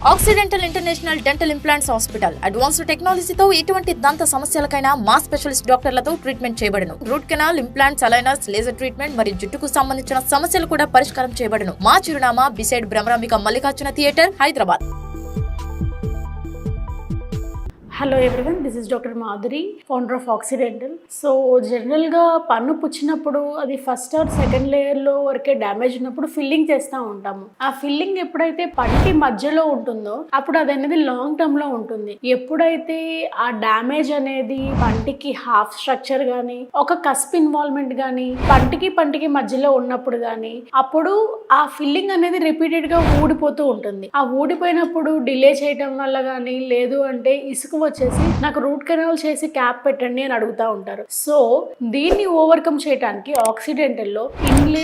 Accidental international dental implants hospital advanced టెక్నాలజీతో ఎటువంటి దంత సమస్యలకైనా మా స్పెషలిస్ట్ డాక్టర్లతో ట్రీట్మెంట్ చేయబడును. Root canal, implants, aligners, laser treatment మరియు జుట్టుకు సంబంధించిన సమస్యలు కూడా పరిష్కారం చేయబడును. మా చిరునామా beside Bhramarambika Mallikarjuna theatre, Hyderabad. Hello everyone, this is doctor Madhuri, founder of accidental. So జనరల్గా పన్ను పుచ్చినప్పుడు అది ఫస్ట్ ఆర్ సెకండ్ లేయర్లో వరకే డ్యామేజ్ ఉన్నప్పుడు ఫిల్లింగ్ చేస్తూ ఉంటాము. ఆ ఫిల్లింగ్ ఎప్పుడైతే పంటి మధ్యలో ఉంటుందో అప్పుడు అది అనేది లాంగ్ టర్మ్లో ఉంటుంది. ఎప్పుడైతే ఆ డ్యామేజ్ అనేది పంటికి హాఫ్ స్ట్రక్చర్ కానీ ఒక కస్ప్ ఇన్వాల్వ్మెంట్ కానీ పంటికి మధ్యలో ఉన్నప్పుడు కానీ అప్పుడు ఆ ఫిల్లింగ్ అనేది రిపీటెడ్గా ఊడిపోతూ ఉంటుంది. ఆ ఊడిపోయినప్పుడు డిలే చేయడం వల్ల కానీ లేదు అంటే ఇసుక వచ్చేసి నాకు రూట్ కెనాల్ చేసి క్యాప్ పెట్టండి అని అడుగుతూ ఉంటారు. సో దీన్ని ఓవర్కమ్ చేయడానికి ఆక్సిడెంటల్ లో ఇన్లే,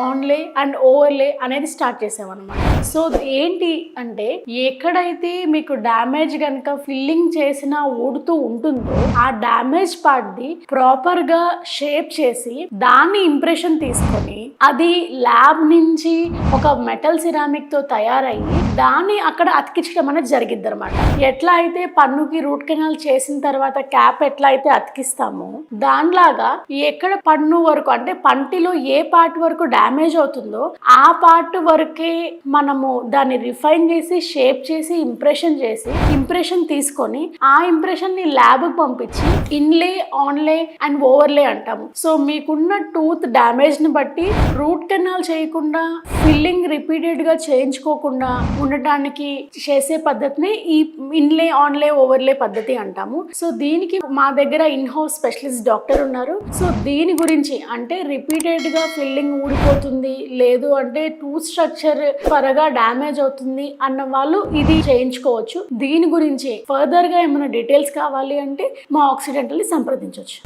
ఆన్లే అండ్ ఓవర్లే అనేది స్టార్ట్ చేసామన్నమాట. సో ఏంటి అంటే ఎక్కడైతే మీకు డ్యామేజ్ కనుక ఫిల్లింగ్ చేసిన ఊడుతూ ఉంటుందో ఆ డ్యామేజ్ పార్ట్ ది ప్రాపర్ గా షేప్ చేసి దాన్ని ఇంప్రెషన్ తీసుకొని అది ల్యాబ్ నుంచి ఒక మెటల్ సిరామిక్ తో తయారయ్యి దాన్ని అక్కడ అతికించడం అనేది జరిగిద్ది అనమాట. ఎట్లా అయితే పన్నుకి రూట్ కెనాల్ చేసిన తర్వాత క్యాప్ ఎట్లా అయితే అతికిస్తామో దానిలాగా ఎక్కడ పన్ను వరకు అంటే పంటిలో ఏ పార్ట్ వరకు డ్యామేజ్ అవుతుందో ఆ పార్ట్ వరకే మనము దాన్ని రిఫైన్ చేసి షేప్ చేసి ఇంప్రెషన్ తీసుకొని ఆ ఇంప్రెషన్ ని ల్యాబ్ కి పంపించి ఇన్లే, ఆన్లే అండ్ ఓవర్లే అంటాము. సో మీకున్న టూత్ డ్యామేజ్ ని బట్టి రూట్ కెనాల్ చేయకుండా ఫిల్లింగ్ రిపీటెడ్ గా చేయించుకోకుండా ఉండటానికి చేసే పద్ధతిని ఈ ఇన్లే, ఆన్లే, ఓవర్లే పద్ధతి అంటాము. సో దీనికి మా దగ్గర ఇన్ హౌస్ స్పెషలిస్ట్ డాక్టర్ ఉన్నారు. సో దీని గురించి అంటే రిపీటెడ్ గా ఫిల్లింగ్ ఊడిపోతుంది లేదు అంటే టూత్ స్ట్రక్చర్ త్వరగా డ్యామేజ్ అవుతుంది అన్న వాళ్ళు ఇది చేయించుకోవచ్చు. దీని గురించి ఫర్దర్ గా ఏమైనా డీటెయిల్స్ కావాలి అంటే మా ఆక్సిడెంటల్ ని సంప్రదించవచ్చు.